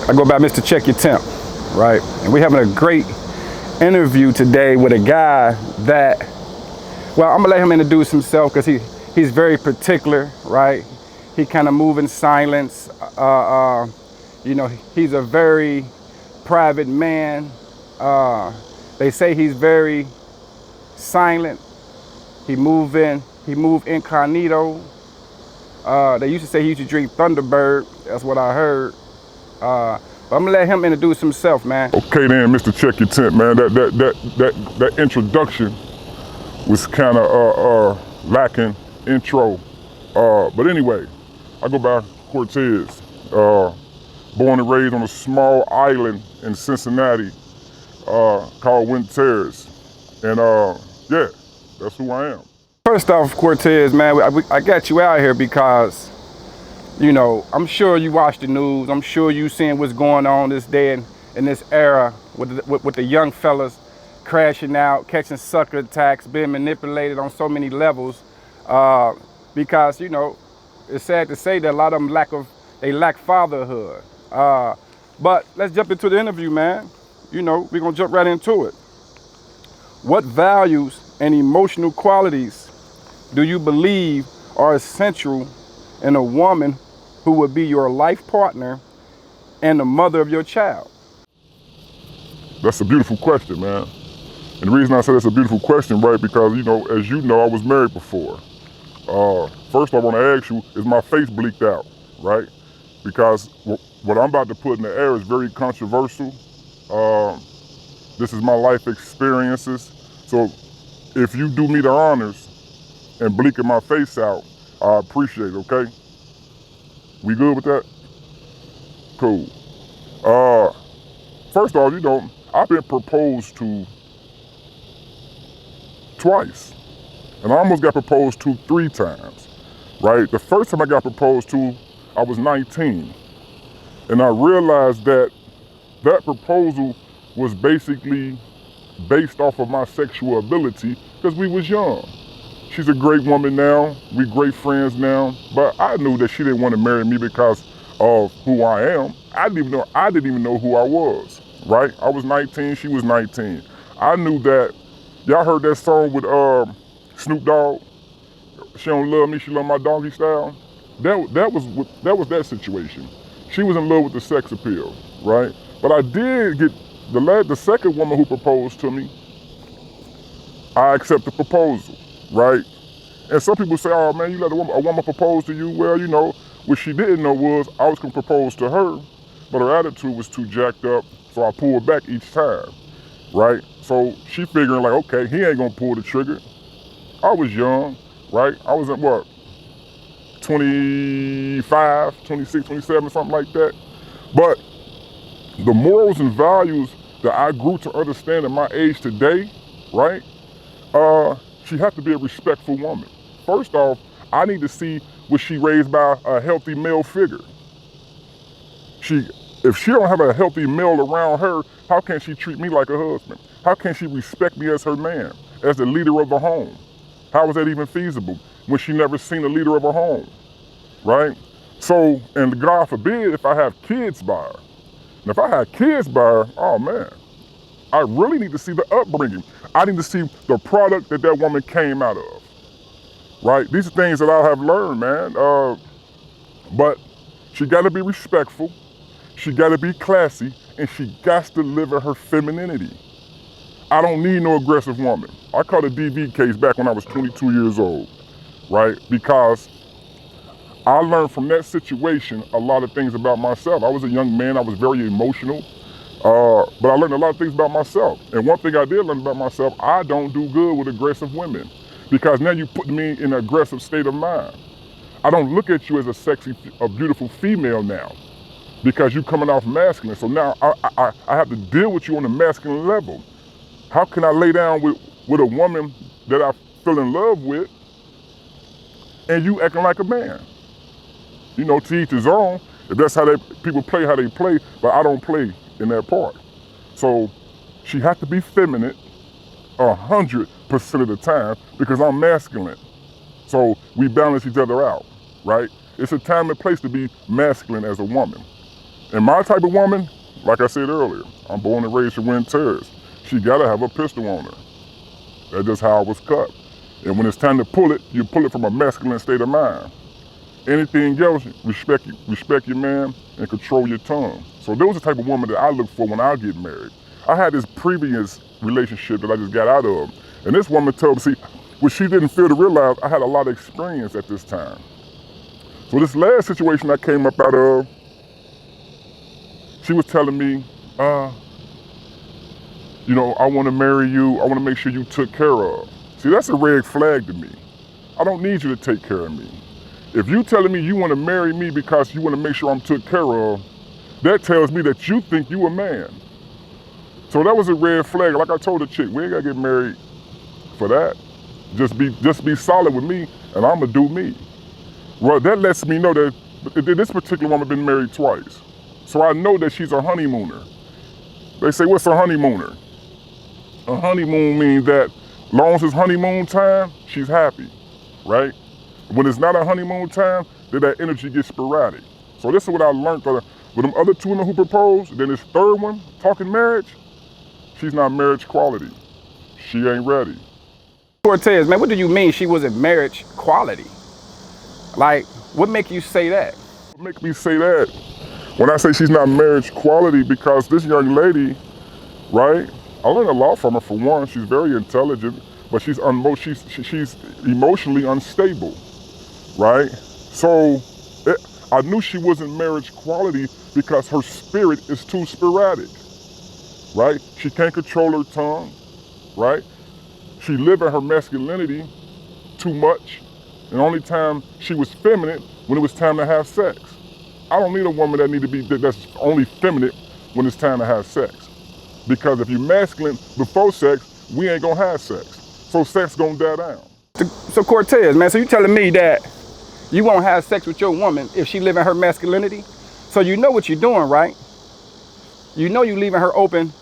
I go by Mr. Check Your Temp, right? And we're having a great interview today with a guy that, well, I'm gonna let him introduce himself because he's very particular, right? He kind of move in silence. You know, he's a very private man. They say he's very silent. He move incognito. They used to say he used to drink Thunderbird. That's what I heard. But I'm gonna let him introduce himself, man. Okay then, Mr. Check Your Temp, man. That introduction was kind of lacking intro. But anyway, I go by Cortez. Born and raised on a small island in Cincinnati called Winter Terrace. And yeah, that's who I am. First off, Cortez, man, I got you out here because, you know, I'm sure you watch the news. I'm sure you seeing what's going on this day in this era with the young fellas crashing out, catching sucker attacks, being manipulated on so many levels. Because, you know, it's sad to say that a lot of them lack fatherhood. But let's jump into the interview, man. You know, we're gonna jump right into it. What values and emotional qualities do you believe are essential in a woman who would be your life partner and the mother of your child? That's a beautiful question, man. And the reason I say that's a beautiful question, right, because, you know, as you know, I was married before. First I want to ask you, is my face bleaked out, right? Because what I'm about to put in the air is very controversial. This is my life experiences. So if you do me the honors and bleaking my face out, I appreciate it, okay? We good with that? Cool. First off, you know, I've been proposed to twice. And I almost got proposed to 3 times, right? The first time I got proposed to, I was 19. And I realized that proposal was basically based off of my sexual ability because we was young. She's a great woman now, we great friends now, but I knew that she didn't want to marry me because of who I am. I didn't even know who I was, right? I was 19, she was 19. I knew that, y'all heard that song with Snoop Dogg, She Don't Love Me, She Love My Doggy Style? That was that situation. She was in love with the sex appeal, right? But I did get, the second woman who proposed to me, I accept the proposal, right? And some people say, oh man, you let a woman propose to you. Well, you know, what she didn't know was I was gonna propose to her, but her attitude was too jacked up, so I pulled back each time, right? So she figuring like, okay, he ain't gonna pull the trigger. I was young, right? I was at what, 25, 26, 27, something like that. But the morals and values that I grew to understand at my age today, right? She has to be a respectful woman. First off, I need to see, was she raised by a healthy male figure? If she don't have a healthy male around her, how can she treat me like a husband? How can she respect me as her man, as the leader of the home? How is that even feasible when she never seen a leader of a home, right? So, and God forbid if I have kids by her. And if I had kids by her, oh man, I really need to see the upbringing. I need to see the product that woman came out of, right? These are things that I have learned, man. But she gotta be respectful, she gotta be classy, and she got to live in her femininity. I don't need no aggressive woman. I caught a DV case back when I was 22 years old, right? Because I learned from that situation a lot of things about myself. I was a young man, I was very emotional, but I learned a lot of things about myself. And one thing I did learn about myself, I don't do good with aggressive women because now you put me in an aggressive state of mind. I don't look at you as a beautiful female now because you're coming off masculine. So now I have to deal with you on a masculine level. How can I lay down with a woman that I fell in love with and you acting like a man? You know, to each his own. If that's how people play how they play, but I don't play in that part. So she has to be feminine 100% of the time because I'm masculine. So we balance each other out, right? It's a time and place to be masculine as a woman. And my type of woman, like I said earlier, I'm born and raised to win terrorists. She gotta have a pistol on her. That's just how I was cut. And when it's time to pull it, you pull it from a masculine state of mind. Anything else, respect your man and control your tongue. So those are the type of woman that I look for when I get married. I had this previous relationship that I just got out of. And this woman told me, see, what she didn't feel to realize, I had a lot of experience at this time. So this last situation I came up out of, she was telling me, you know, I want to marry you. I want to make sure you took care of. See, that's a red flag to me. I don't need you to take care of me. If you telling me you want to marry me because you want to make sure I'm took care of, that tells me that you think you a man. So that was a red flag. Like I told the chick, we ain't gotta get married for that. Just be solid with me, and I'ma do me. Well, that lets me know that this particular woman been married twice. So I know that she's a honeymooner. They say, what's a honeymooner? A honeymoon means that long as it's honeymoon time, she's happy, right? When it's not a honeymoon time, then that energy gets sporadic. So this is what I learned with them other two women who proposed. Then this third one, talking marriage, she's not marriage quality. She ain't ready. Cortez, man, what do you mean she wasn't marriage quality? Like, what make you say that? What make me say that? When I say she's not marriage quality, because this young lady, right? I learned a lot from her. For one, she's very intelligent, but she's emotionally unstable, right? So I knew she wasn't marriage quality because her spirit is too sporadic, right? She can't control her tongue, right? She lived in her masculinity too much. And the only time she was feminine when it was time to have sex. I don't need a woman that's only feminine when it's time to have sex. Because if you're masculine before sex, we ain't gonna have sex. So sex gonna die down. So Cortez, man, so you telling me that you won't have sex with your woman if she live in her masculinity? So you know what you're doing, right? You know you leaving her open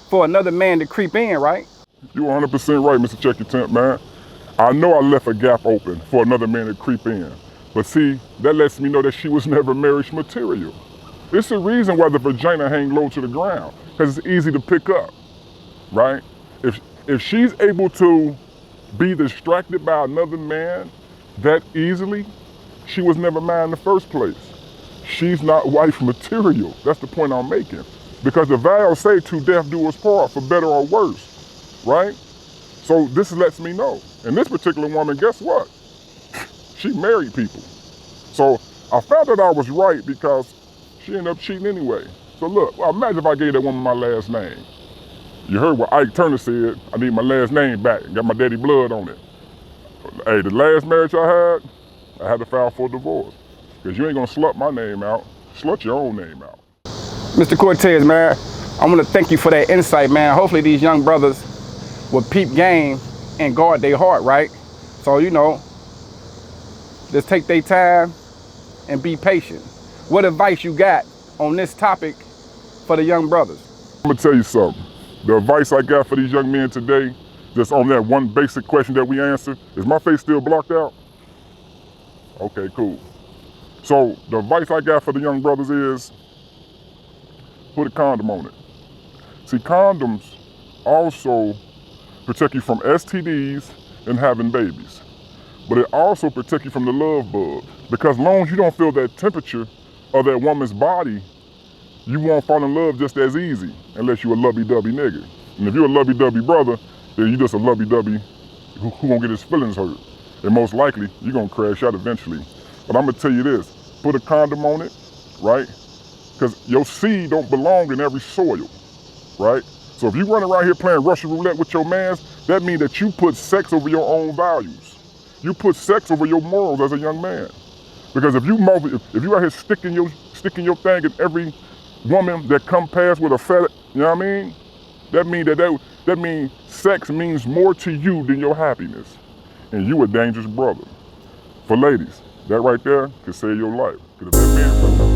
for another man to creep in, right? You're 100% right, Mr. Check Your Temp, man. I know I left a gap open for another man to creep in. But see, that lets me know that she was never marriage material. It's the reason why the vagina hang low to the ground, because it's easy to pick up, right? If she's able to be distracted by another man that easily, she was never mine in the first place. She's not wife material. That's the point I'm making. Because the vows say to death do us part, for better or worse, right? So this lets me know. And this particular woman, guess what? She married people. So I found that I was right because she ended up cheating anyway. So look, well, imagine if I gave that woman my last name. You heard what Ike Turner said, I need my last name back, got my daddy blood on it. Hey, the last marriage I had to file for divorce. Because you ain't gonna slut my name out, slut your own name out. Mr. Cortez, man, I want to thank you for that insight, man. Hopefully these young brothers will peep game and guard their heart, right? So, you know, just take their time and be patient. What advice you got on this topic for the young brothers? I'm gonna tell you something. The advice I got for these young men today, just on that one basic question that we answered, is my face still blocked out? Okay, cool. So the advice I got for the young brothers is, put a condom on it. See, condoms also protect you from STDs and having babies. But it also protects you from the love bug. Because as long as you don't feel that temperature of that woman's body, you won't fall in love just as easy unless you're a lovey-dovey nigga. And if you're a lovey-dovey brother, then you're just a lovey-dovey who won't get his feelings hurt. And most likely, you're gonna crash out eventually. But I'm gonna tell you this, put a condom on it, right? Because your seed don't belong in every soil, right? So if you run around here playing Russian roulette with your mans, that means that you put sex over your own values. You put sex over your morals as a young man. Because if you out here sticking your thing in every woman that come past with a fat, you know what I mean? That means sex means more to you than your happiness. And you a dangerous brother. For ladies, that right there could save your life. Because if that man